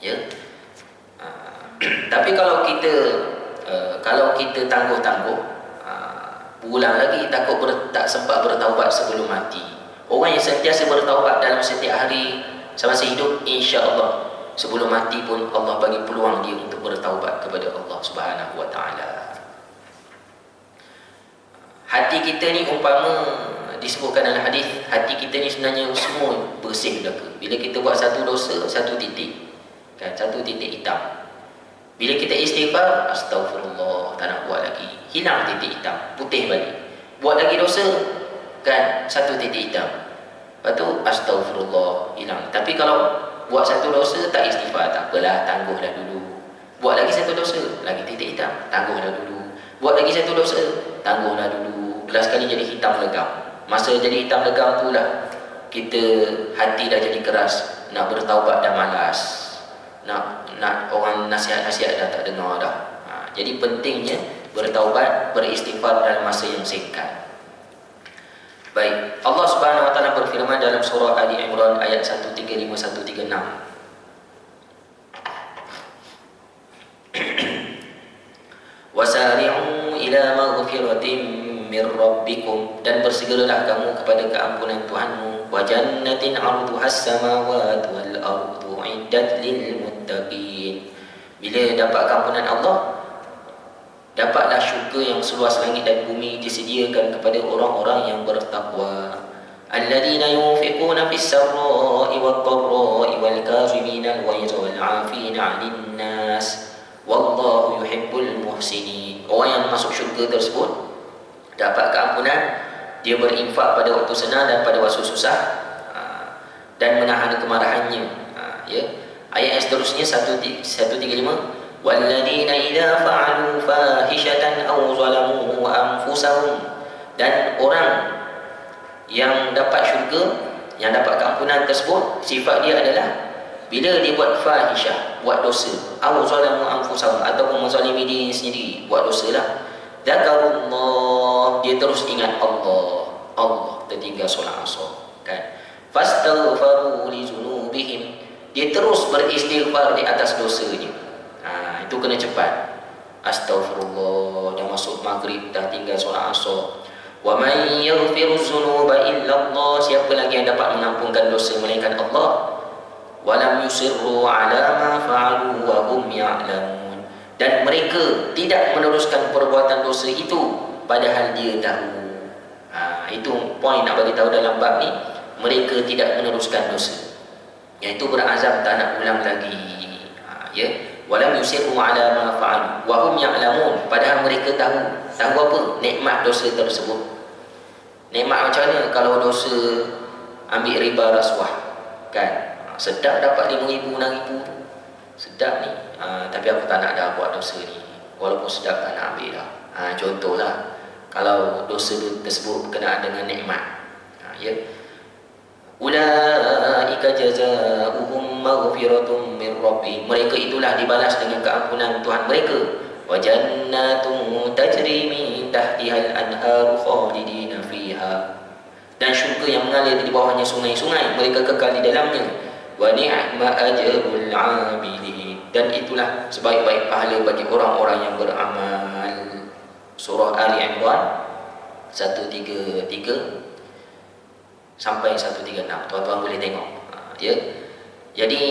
Ya. Tapi kalau kita tangguh-tangguh, berulang lagi, takut tak sempat bertaubat sebelum mati. Orang yang sentiasa bertaubat dalam setiap hari semasa hidup, insya-Allah sebelum mati pun Allah bagi peluang dia untuk bertaubat kepada Allah Subhanahu wa taala. Hati kita ni umpama disebutkan dalam hadis, hati kita ni sebenarnya semua bersih belaka. Bila kita buat satu dosa, satu titik, kan, satu titik hitam. Bila kita istighfar, astagfirullah, tak nak buat lagi, hilang titik hitam, putih balik. Buat lagi dosa, kan, satu titik hitam. Lepas tu astagfirullah, hilang. Tapi kalau buat satu dosa tak istighfar, tak apalah, tangguhlah dulu. Buat lagi satu dosa, lagi titik hitam, tangguhlah dulu. Buat lagi satu dosa, tangguhlah dulu. Last kali jadi hitam legam. Masa jadi hitam legam tu lah kita hati dah jadi keras, nak bertaubat dah malas, nak orang nasihat-nasihat dah tak dengar dah. Jadi pentingnya bertaubat, beristighfar dalam masa yang singkat. Baik, Allah Subhanahu wa taala berfirman dalam surah Ali Imran ayat 135 136. Wasari'u ila maghfiratin min rabbikum, dan bersegeralah kamu kepada keampunan Tuhanmu, wa jannatin 'arduhas samawati wal ardu 'iddat lil muttaqin. Bila dapat keampunan Allah, dapatlah syurga yang seluas langit dan bumi disediakan kepada orang-orang yang bertakwa. Alladzina yunfiquna fis sarra'i wad dharra'i wal kaazimina al-ghayza wal 'afina 'anil nas wallahu yuhibbul muhsinin. Orang yang masuk syurga tersebut dapat keampunan, dia berinfak pada waktu senang dan pada waktu susah, dan menahan kemarahannya. Ya. Ayat yang seterusnya 135, walladzina idza fa'alu fahishatan aw zalamu anfusahum, dan orang yang dapat syurga Yang dapat keampunan tersebut sifat dia adalah bila dia buat fahisyah, buat dosa, aw zalamu anfusahum, ataupun menzalimi diri sendiri, buat dosa lah, dzakarullah, dia terus ingat Allah, Allah tertinggal solat asar kan. Fastaghfaru li dzunubihim, dia terus beristighfar di atas dosanya. Itu kena cepat. Astaghfirullah, dah masuk maghrib, dah tinggal solat asar. Wa man yaghfiru dzunuba illa Allah, siapa lagi yang dapat mengampunkan dosa melainkan Allah. Walam yusirru ala ma fa'alu wa hum ya'lamun, dan mereka tidak meneruskan perbuatan dosa itu padahal dia tahu. Itu poin nak bagi tahu dalam bab ni, mereka tidak meneruskan dosa, iaitu berazam tak nak ulang lagi. Ya, walam yusirru ala ma fa'alu wa hum ya'lamun, padahal mereka tahu. Tahu apa? Nikmat dosa tersebut. Nikmat macam mana? Kalau dosa ambil riba rasuah kan, sedap dapat 5,000 6,000 tu, sedap ni, tapi aku tak nak dah buat dosa ni, walaupun sedap tak nak ambil dah. Contohlah kalau dosa tersebut berkenaan dengan nikmat. Ya, ulaika jazaohum maghfiratun min rabbihim, mereka itulah dibalas dengan keampunan Tuhan mereka. Wa jannatun tajri min tahtihal anharu khalidina fiha, dan syurga yang mengalir di bawahnya sungai-sungai, mereka kekal di dalamnya. Wa ni'ma ajrul 'amilin, dan itulah sebaik-baik pahala bagi orang-orang yang beramal. Surah Ali Imran 133 sampai 136, tuan-tuan boleh tengok. Ya, jadi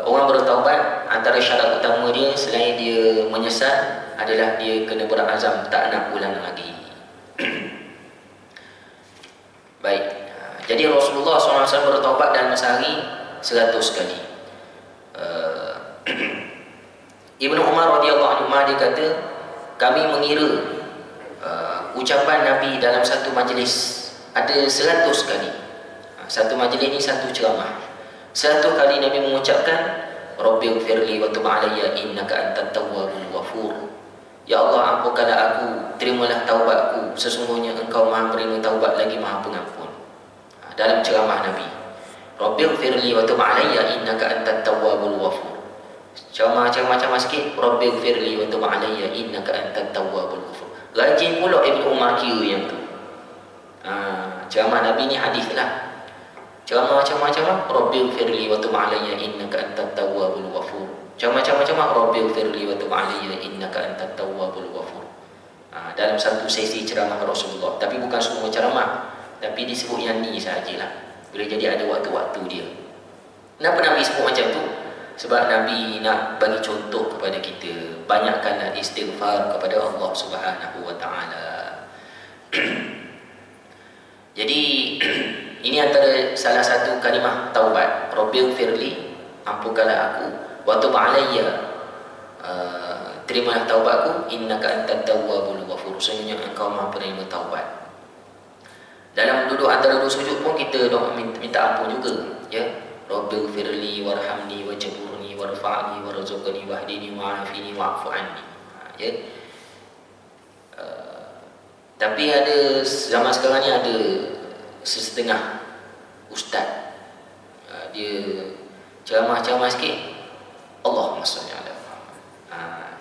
orang bertaubat, antara syarat utama dia selain dia menyesal adalah dia kena berazam tak nak ulang lagi. Baik, jadi Rasulullah SAW bertaubat dalam sehari 100 kali. Ibnu Umar radhiyallahu anhu dia kata, kami mengira ucapan Nabi dalam satu majlis ada 100 kali. Satu majlis ni satu ceramah. 100 kali Nabi mengucapkan, Rabbighfirli wa tub alayya innaka antat tawwabul ghafur. Ya Allah, ampunkanlah aku, terimalah taubatku, sesungguhnya Engkau Maha penerima taubat lagi Maha pengampun. Dalam ceramah Nabi, Rabbighfirli wa tub alayya innaka antat tawwabul ghafur. Ceramah sikit, Rabbighfirli wa tub alayya innaka antat tawwabul ghafur. Rajin pula Ibnu Umar kira yang tu. Ceramah Nabi ni hadis lah. Ceramah Rabbighfirli wa tub alayya innaka antat tawwabul ghafur. Ceramah Rabbighfirli wa tub alayya innaka antat tawwabul ghafur. Dalam satu sesi ceramah Rasulullah, tapi bukan semua ceramah, tapi disebut yang ni sahajalah. Boleh jadi ada waktu-waktu dia. Kenapa Nabi sebut macam tu? Sebab Nabi nak bagi contoh kepada kita, banyakkanlah istighfar kepada Allah Subhanahu wa taala. Jadi ini antara salah satu kalimah taubat. Rabbighfirli, ampunkanlah aku, wa tub alayya, terimalah taubatku, innaka antat tawwabul ghafur, sesungguhnya Engkau Maha penerima taubat. Dalam duduk antara dua sujud pun kita minta ampun juga, ya. Rabbighfirli warhamni wajburni warfa'ni warzuqni wahdini wa'afini wa'fu anni. Ya. Tapi ada zaman sekarang ni ada setengah ustaz, dia ceramah sikit, Allahumma shalli ala Muhammad.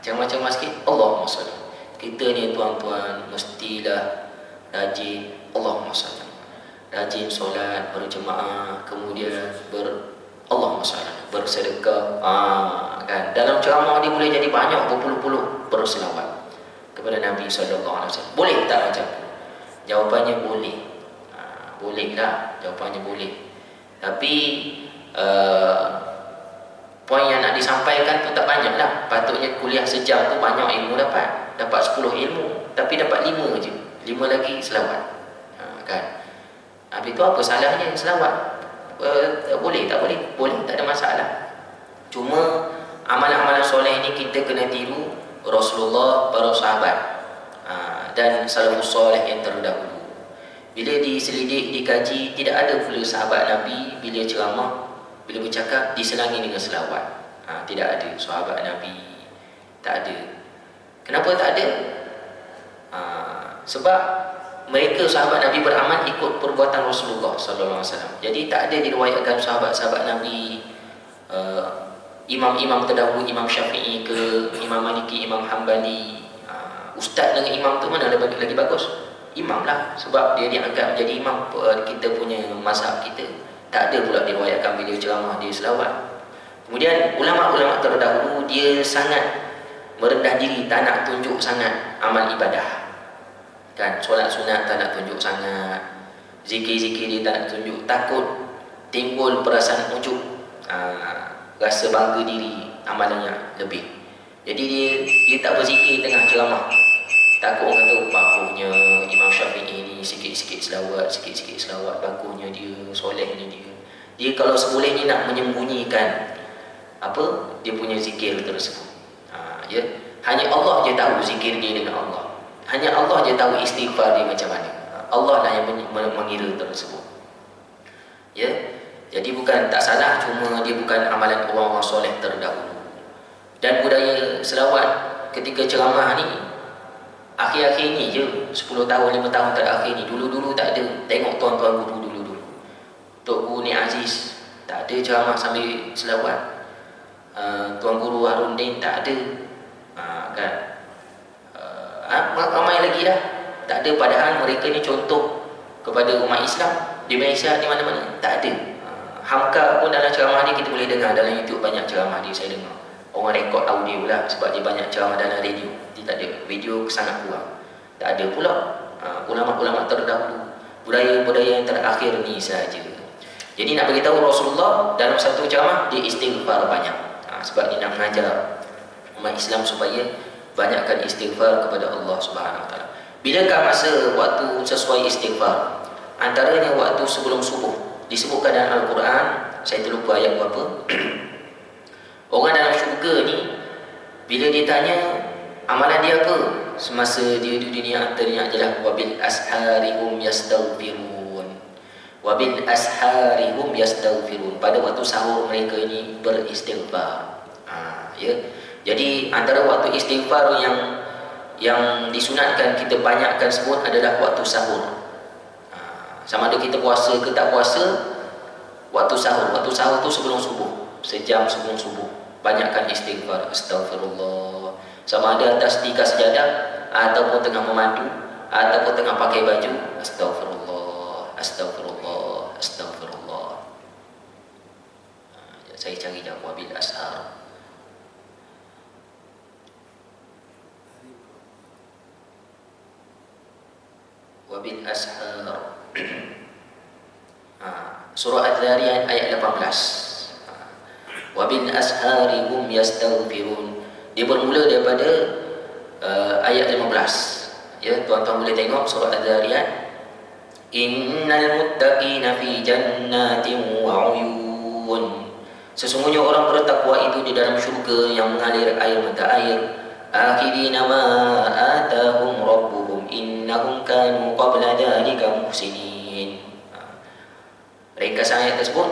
Ceramah sikit, Allahumma shalli. Kita ni tuan-tuan mestilah rajin Allahumma shalli, rajin solat berjemaah, kemudian Allahumma shalli, bersedekah. Kan dalam ceramah dia boleh jadi banyak berpuluh-puluh berselawat kepada Nabi SAW. Boleh tak macam tu? Jawapannya boleh. Bolehlah, jawapannya boleh. Tapi poin yang nak disampaikan tu tak banyak lah. Patutnya kuliah sejam tu banyak ilmu dapat 10 ilmu, tapi dapat 5 je, 5 lagi selawat. Kan? Habis tu apa salahnya selawat? Boleh tak boleh? Boleh, tak ada masalah. Cuma amalan-amalan soleh ni kita kena tiru Rasulullah, para sahabat, dan salafus soleh yang terdahulu. Bila diselidik, dikaji, tidak ada pula sahabat Nabi bila ceramah, bila bercakap diselangi dengan selawat. Tidak ada sahabat Nabi, tak ada. Kenapa tak ada? Sebab mereka sahabat Nabi beramal ikut perbuatan Rasulullah sallallahu alaihi wasallam. Jadi tak ada diriwayatkan sahabat-sahabat Nabi imam-imam terdahulu, Imam Syafi'i ke Imam Maliki, Imam Hambali, ustaz dengan imam tu mana lagi bagus? Imam lah, sebab dia dianggap menjadi imam kita punya mazhab kita. Tak ada pula diriwayatkan bila ceramah dia selawat. Kemudian ulama-ulama terdahulu dia sangat merendah diri, tak nak tunjuk sangat amal ibadah. Kan, solat sunat tak nak tunjuk sangat, zikir-zikir dia tak nak tunjuk, takut timbul perasaan ujub, rasa bangga diri amalannya lebih. Jadi dia tak berzikir tengah ceramah, takut orang kata bakunya Imam Syafi'i ni sikit-sikit selawat, bakunya dia, solehnya dia kalau sebolehnya nak menyembunyikan apa dia punya zikir tersebut. Ya, hanya Allah je tahu zikir dia dengan Allah, hanya Allah je tahu istighfar dia macam mana. Allah lah yang mengira tersebut. Ya, jadi bukan tak salah, cuma dia bukan amalan orang-orang soleh terdahulu. Dan budaya selawat ketika ceramah ni akhir-akhir ni je, 10 tahun 5 tahun terakhir ni. Dulu-dulu tak ada. Tengok tuan-tuan guru dulu-dulu, Tok Guru Ni Aziz tak ada ceramah sambil selawat. Tuan Guru Harun Din tak ada. Kan, ramai lagi dah tak ada. Padahal mereka ni contoh kepada umat Islam di Malaysia, di mana-mana tak ada. Hamka pun dalam ceramah ni kita boleh dengar dalam YouTube, banyak ceramah dia saya dengar. Orang rekod audio lah, sebab dia banyak ceramah dalam radio. Dia tak ada video, sangat kurang. Tak ada pula ulama-ulama terdahulu. Budaya-budaya yang terakhir ni saja. Jadi nak beritahu Rasulullah dalam satu ceramah dia istighfar banyak. Sebab dia nak mengajar umat Islam supaya banyakkan istighfar kepada Allah Subhanahu Wa Taala. Bilakah masa waktu sesuai istighfar? Antaranya waktu sebelum subuh. Disebutkan dalam Al-Quran, saya terlupa ayat berapa. Orang dalam syurga ni bila ditanya amalan dia apa semasa dia di dunia, antaranya adalah wabil asharihum yastaghfirun. Wabil asharihum yastaghfirun. Pada waktu sahur mereka ini beristighfar. Ya. Jadi antara waktu istighfar yang disunatkan kita banyakkan sebut adalah waktu sahur. Sama ada kita puasa ke tak puasa, waktu sahur. Waktu sahur tu sebelum subuh, sejam sebelum subuh, banyakkan istighfar. Astagfirullah. Sama ada atas 3 sejadah, ataupun tengah memandu, ataupun tengah pakai baju. Astagfirullah, astagfirullah, astagfirullah. Saya cari jawab wabil ashar. Wabil ashar. Surah Adz-Dzariyat ayat 18. Wabil ashari hum yastaghfirun. Dia bermula daripada ayat 15. Ya, tuan-tuan boleh tengok surah Adz-Dzariyat. Innal muttaqina fi jannatin wa uyun. Sesungguhnya orang bertakwa itu di dalam syurga yang mengalir air mata air. Akhirina ma atahum rabbuhum innahum kanu qabla dhalika muhsinin. Ringkasan ayat tersebut,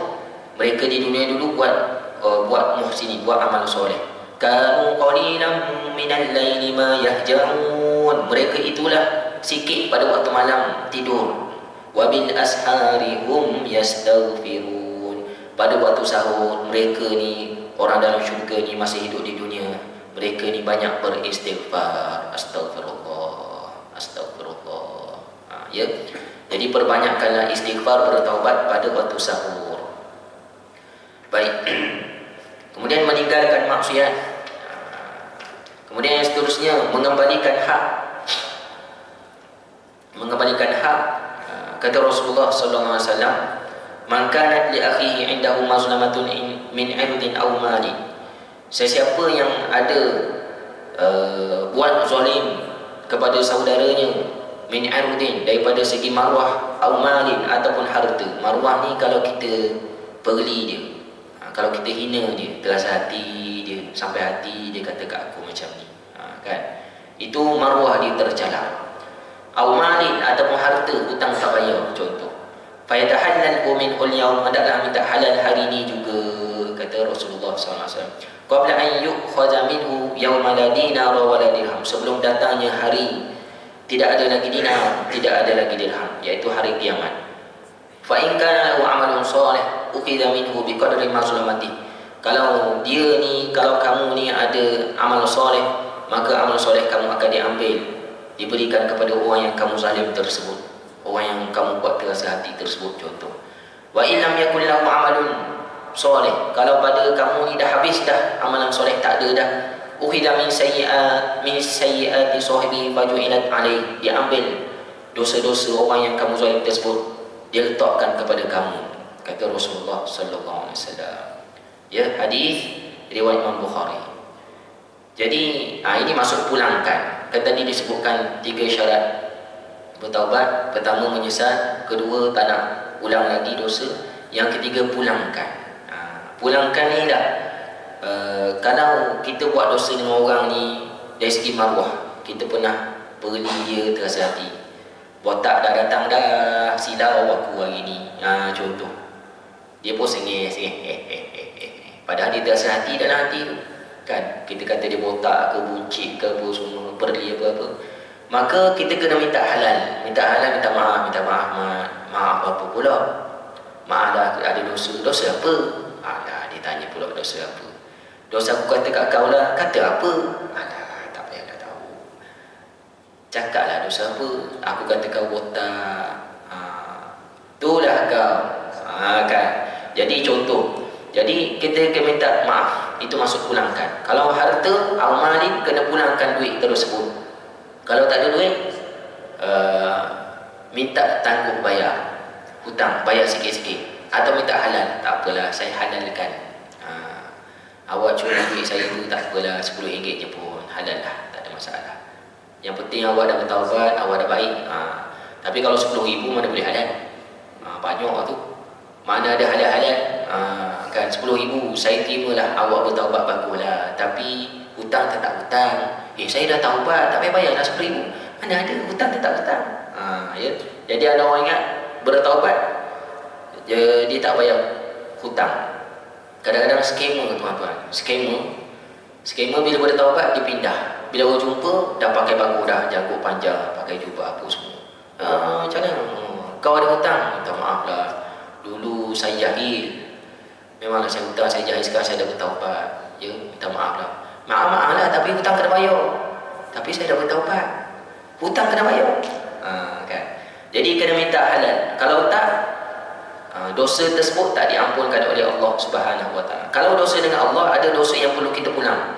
mereka di dunia dulu buat muhsinin, buat amal soleh. Kanu qalilan minal laili ma yahja'un. Mereka itulah sikit pada waktu malam tidur. Wabil ashari hum yastaghfirun. Pada waktu sahur mereka ni, orang dalam syurga ni masih hidup di dunia, mereka ni banyak beristighfar. Astagfirullah, astagfirullah. Ya. Jadi perbanyakkanlah istighfar, bertaubat pada waktu sahur. Baik. Kemudian meninggalkan maksiat. Kemudian yang seterusnya mengembalikan hak. Mengembalikan hak. Kata Rasulullah sallallahu alaihi wasallam, "Man kanat li akhihi 'indahu mazlamatun min 'irdin aw malin." Sesiapa yang ada buat zalim kepada saudaranya, min 'irdin, daripada segi marwah, aw malin, ataupun harta. Marwah ni kalau kita perli dia, kalau kita hina dia, terasa hati dia, sampai hati dia kata kat aku macam ni, kan? Itu marwah dia tercalar. Aw malin, ataupun harta, hutang tak bayar contoh. Fayatahallalhu minhul yawm, hendaklah minta halal hari ini juga, kata Rasulullah SAW. Qabla an yu'khadha minhu yawma la dinara wa la dirham, sebelum datangnya hari tidak ada lagi dinar, tidak ada lagi dirham, yaitu hari kiamat. Fa in kana lahu amalun salih ukhidha minhu biqadri mazlamati. Kalau dia ni, kalau kamu ni ada amal soleh, maka amal soleh kamu akan diambil, diberikan kepada orang yang kamu zalim tersebut, orang yang kamu buat terasa hati tersebut, contoh. Wa illam yakul lahu amalun soleh, kalau pada kamu ni dah habis dah amalan soleh, tak ada dah, ukhidha min sayyiati sahibi faju'ilat alaih, diambil dosa-dosa orang yang kamu zalim tersebut, dia letakkan kepada kamu, kata Rasulullah sallallahu alaihi wasallam. Ya, hadis riwayat Imam Bukhari. Jadi ini masuk pulangkan. Kan tadi disebutkan 3 syarat bertaubat. Pertama menyesal, kedua tak nak ulang lagi dosa, yang ketiga pulangkan. Pulangkan ni dah kalau kita buat dosa dengan orang ni dari segi maruah, kita pernah beri dia terasa hati, botak dah datang dah, silau aku hari ni, contoh, dia pun sengih, padahal dia terasa hati dalam hati tu kan. Kita kata dia botak ke, buncit ke apa semua, perli apa-apa, maka kita kena minta halal, minta maaf, maaf apa pula, maaf dah ada dosa apa, alah dia tanya pula dosa apa, dosa aku kata kat kau lah, kata apa, alah tak payah dah tahu, cakaplah dosa apa, aku kata kau botak, itulah kau, kan. Jadi contoh, jadi kita kena minta maaf, itu masuk pulangkan. Kalau harta, al-malik kena pulangkan duit tersebut. Kalau tak ada duit, minta tangguh bayar hutang, bayar sikit-sikit, atau minta halal, tak apalah saya halalkan, awak curi duit saya tu tak apalah, RM10 je pun halal lah, tak ada masalah. Yang penting awak dah bertaubat, awak dah baik. Tapi kalau RM10,000 mana boleh halal, banyak tu, mana ada halal-halal. Kan RM10,000 saya terimalah, awak bertaubat baguslah, tapi hutang tetap hutang. Saya dah taubat, tak payah bayar dah RM10,000, mana ada, hutang tetap hutang. Ya. Jadi ada orang ingat bertaubat dia tak bayar hutang. Kadang-kadang skamer, tuan-tuan, skamer bila bertaubat dia pindah, bila orang jumpa dah pakai bagus dah, janggut panjang, pakai jubah apa semua. Macam mana, kau ada hutang? Minta maaf lah, dulu saya jahil, memanglah saya hutang, saya jahil, sekarang saya dah bertaubat, ya, minta maaf lah. Maaf lah, tapi hutang kena bayar. Tapi saya dah bertaubat, hutang kena bayar. Kan? Jadi kena minta halal. Kalau tak, dosa tersebut tak diampunkan oleh Allah Subhanahu Wa Taala. Kalau dosa dengan Allah, ada dosa yang perlu kita pulang.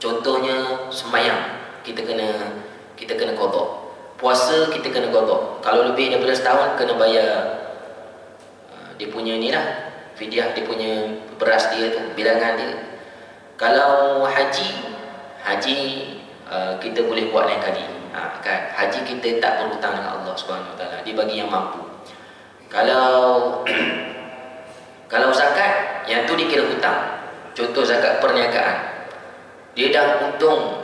Contohnya sembahyang, kita kena qada. Puasa kita kena qada. Kalau lebih daripada setahun, kena bayar dia punya ni lah, fidyah, dia punya beras dia tu, bilangan dia. Kalau haji kita boleh buat lain kali, kan. Haji kita tak berhutang dengan Allah Subhanahu Wa Taala, dia bagi yang mampu. Kalau zakat, yang tu dikira hutang. Contoh zakat perniagaan, dia dah untung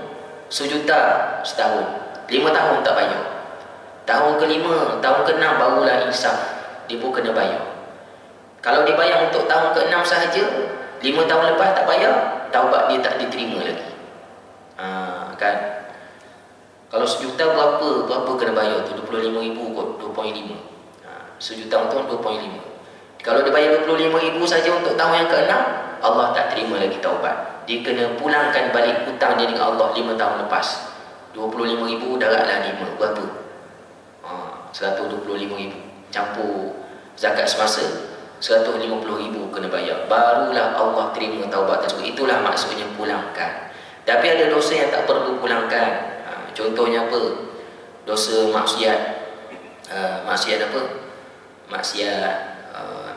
RM1 juta setahun, 5 tahun tak bayar, tahun ke-5, tahun ke-6 barulah insaf, dia pun kena bayar. Kalau dia bayar untuk tahun ke-6 sahaja, 5 tahun lepas tak bayar, taubat dia tak diterima lagi. Kan. Kalau RM1 juta berapa kena bayar tu? RM25,000 kot, 2.5. RM1 juta untuk 2.5. Kalau dia bayar RM25,000 saja untuk tahun yang ke-6, Allah tak terima lagi taubat. Dia kena pulangkan balik hutang dia dengan Allah 5 tahun lepas. RM25,000 daratlah 5, berapa? RM125,000 campur zakat semasa, RM150,000 kena bayar, barulah Allah terima taubat tersebut. Itulah maksudnya pulangkan. Tapi ada dosa yang tak perlu pulangkan. Contohnya apa? Dosa maksiat. Maksiat apa? Maksiat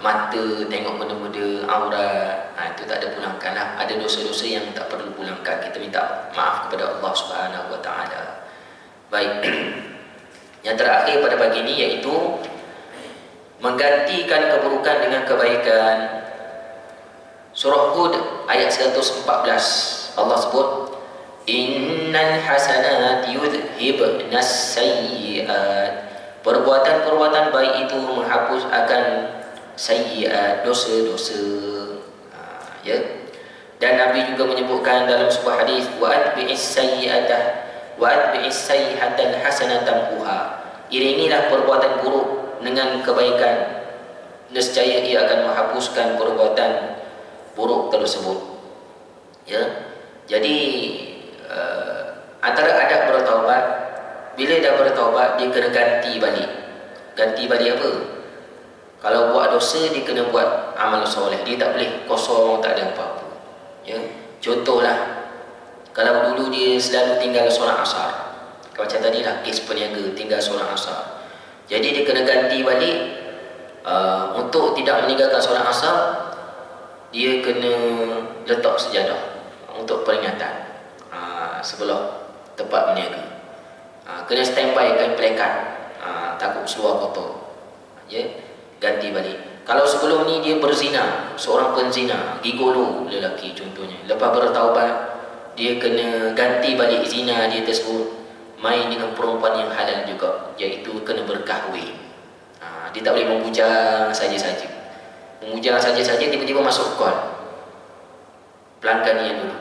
mata, tengok benda-benda aurat, itu tak ada pulangkan lah. Ada dosa-dosa yang tak perlu pulangkan, kita minta maaf kepada Allah Subhanahu Wa Taala. Baik. Yang terakhir pada pagi ini iaitu menggantikan keburukan dengan kebaikan. Surah Hud ayat 114, Allah sebut, innal hasanati yudhibnas sayyi'at. Perbuatan-perbuatan baik itu menghapus akan sayyi'at, dosa-dosa. Ya. Dan Nabi juga menyebutkan dalam sebuah hadis, wa atbi'is sayyi'atah wa atbi'is sayyi'atal hasanatan tamhuha. Iringilah perbuatan buruk dengan kebaikan, nescaya ia akan menghapuskan perbuatan buruk tersebut. Ya. Jadi antara adab bertaubat, bila dah bertaubat dia kena ganti balik. Ganti balik apa? Kalau buat dosa dia kena buat amal soleh. Dia tak boleh kosong, tak ada apa-apa. Ya. Contohlah, kalau dulu dia selalu tinggal solat asar, kalau macam tadi lah kes peniaga tinggal solat asar, jadi dia kena ganti balik. Untuk tidak meninggalkan solat asar, dia kena letak sejadah untuk peringatan sebelah tempat berniaga. Kena standby kan pelekat, takut seluar kotor. Ya, ganti balik. Kalau sebelum ni dia berzina, seorang penzina, gigolo lelaki contohnya, lepas bertaubat dia kena ganti balik zina dia tersebut, main dengan perempuan yang halal juga, iaitu kena berkahwin. Dia tak boleh membujang saja-saja. Membujang saja-saja tiba-tiba masuk call, pelanggan dia dulu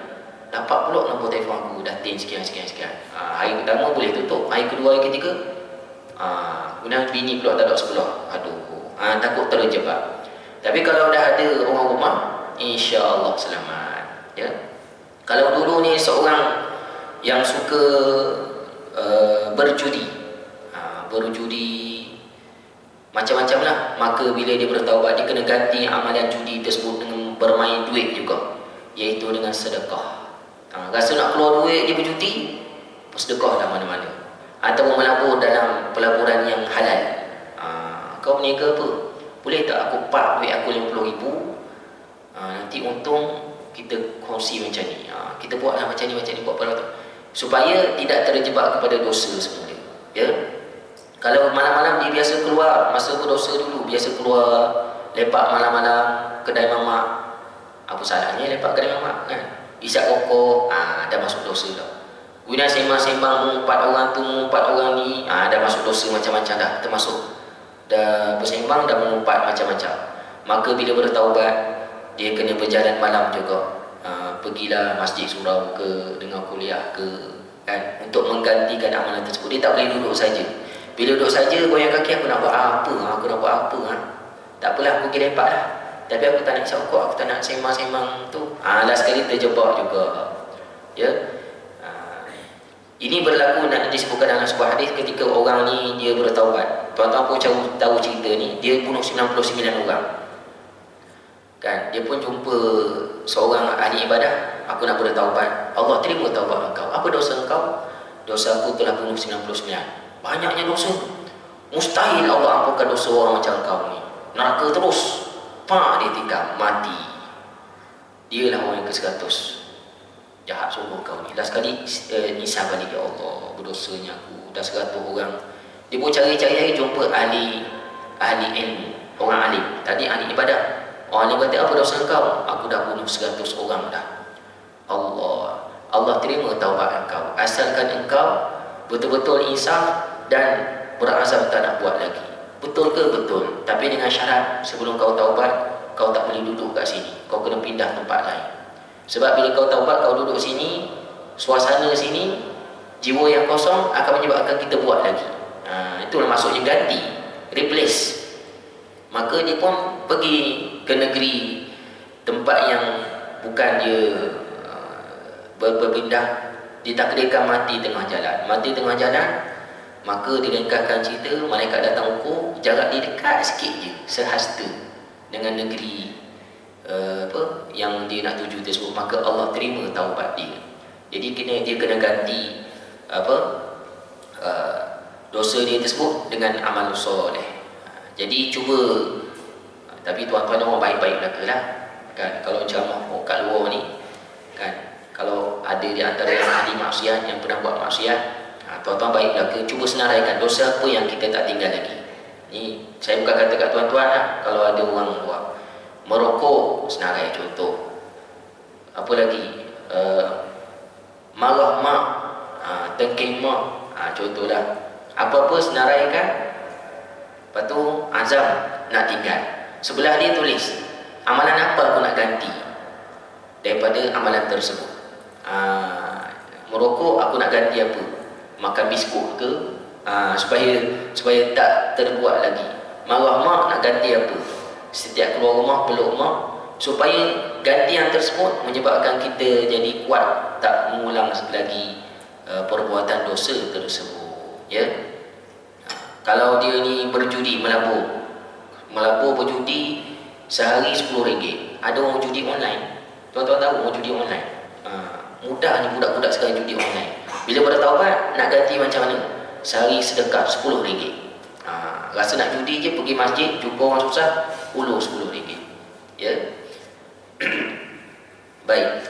dapat pula nombor telefon aku, dah tin sekian. Hari pertama boleh tutup, hari kedua, hari ketiga kemudian bini pula tak ada sebelah. Aduh, takut terjebak. Tapi kalau dah ada orang rumah, insya-Allah selamat. Ya. Kalau dulu ni seorang yang suka berjudi, macam-macam lah, maka bila dia bertaubat dia kena ganti amalan judi tersebut dengan bermain duit juga, iaitu dengan sedekah. Rasa nak keluar duit dia berjudi, bersedekah dah mana-mana, atau melabur dalam pelaburan yang halal. Kau berniaga apa? Boleh tak aku park duit aku 50,000, nanti untung kita kongsi macam ni. Kita buatlah macam ni buat pada tu, supaya tidak terjebak kepada dosa semula. Ya. Kalau malam-malam dia biasa keluar, masa berdosa dulu biasa keluar lepak malam-malam kedai mamak. Apa salahnya lepak kedai mamak kan? Isap rokok, dah masuk dosa dah. Guna sembang-sembang mengumpat orang tu, mengumpat orang ni, dah masuk dosa macam-macam dah, termasuk dah bersembang, dah mengumpat macam-macam. Maka bila bertaubat dia kena berjalan malam juga. Pergilah masjid surau ke, dengar kuliah ke, kan, untuk menggantikan amalan tersebut. Dia tak boleh duduk saja. Bila duduk saja goyang kaki, aku nak buat apa? Tak apalah, pergi lepak lah. Tapi aku tak nak isap rokok, aku tak nak sembang-sembang tu. Last sekali terjebak juga. Ya. Ini berlaku, nak disebutkan dalam sebuah hadis, ketika orang ni dia bertaubat. Tuan-tuan pun tahu cerita ni, dia bunuh 99 orang. Kan, dia pun jumpa seorang ahli ibadah, aku nak bertaubat. Allah terima taubat engkau. Apa dosa engkau? Dosa aku telah bunuh 99. Banyaknya dosa. Mustahil Allah ampunkan dosa orang macam engkau ni. Neraka terus. Dia tikam, mati. Dialah orang yang ke-100. Jahat sungguh kau ni. Dah sekali nisah balik, ya Allah, berdosanya aku. Dah 100 orang. Dia pun cari-cari jumpa ahli ilmu, orang alim. Tadi ahli ibadah. Orang alim kata, apa dosa engkau? Aku dah bunuh 100 orang dah. Allah terima taubat engkau, asalkan engkau betul-betul insaf dan berazam tak nak buat lagi. Betul ke? Betul. Tapi dengan syarat, sebelum kau taubat, kau tak boleh duduk kat sini. Kau kena pindah tempat lain. Sebab bila kau taubat, kau duduk sini, suasana sini, jiwa yang kosong akan menyebabkan kita buat lagi. Itulah maksudnya ganti, replace. Maka dia pun pergi ke negeri, tempat yang bukan dia berpindah. Ditakdirkan mati tengah jalan. Maka dilengkahkan cerita, malaikat datang ukur, jarak dia dekat sikit je, sehasta dengan negeri yang dia nak tuju tersebut. Maka Allah terima taubat dia. Jadi dia kena ganti dosa dia tersebut dengan amal soleh. Jadi cuba, tapi tuan-tuan orang baik-baik belaka lah kan. Kalau ceramah kat luar ni kan, kalau ada di antara yang ahli maksiat, yang pernah buat maksiat, tuan-tuan baik belaka, cuba senaraikan dosa apa yang kita tak tinggal lagi. Ni saya bukan kata kat tuan-tuan lah, kalau ada orang buat merokok, senarai contoh. Apa lagi? Marah mak, tengking mak, contohlah. Apa-apa senaraikan. Lepas tu azam nak tinggal. Sebelah dia tulis, amalan apa aku nak ganti daripada amalan tersebut. Merokok aku nak ganti apa? makan biskut ke, supaya tak terbuat lagi. Marah mak nak ganti apa, setiap keluar rumah peluk mak, supaya gantian tersebut menyebabkan kita jadi kuat, tak mengulang lagi perbuatan dosa tersebut, ya. Kalau dia ni berjudi, melabur berjudi sehari RM10. Ada orang judi online. Tuan-tuan tahu orang judi online? Mudah ni budak-budak sekarang judi online. Bila pada taubat, nak ganti macam mana? Sehari sedekah RM10. Rasa nak judi je, pergi masjid, jumpa orang susah, ulur RM10. Ya. Baik.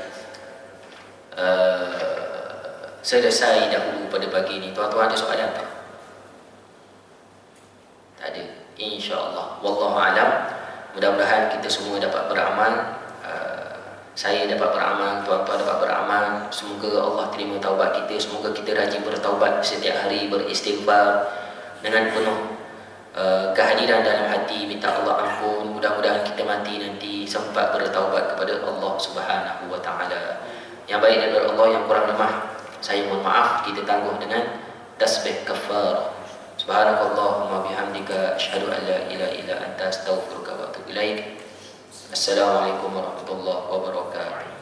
Selesai dahulu pada pagi ni. Tuan-tuan ada soalan tak? Tak ada. InsyaAllah. Wallahu a'lam. Mudah-mudahan kita semua dapat beramal. Saya dapat beramal, tuan-tuan dapat beramal. Semoga Allah terima taubat kita. Semoga kita rajin bertaubat setiap hari, beristighfar dengan penuh kehadiran dalam hati, minta Allah ampun. Mudah-mudahan kita mati nanti sempat bertaubat kepada Allah Subhanahu wa taala. Yang baik daripada Allah, yang kurang lemah saya mohon maaf. Kita tangguh dengan tasbih kafarah. Subhanakallahumma bihamdika asyhadu an la ilaha illa anta astaghfiruka wa atubu ilaik. Assalamualaikum warahmatullahi wabarakatuh.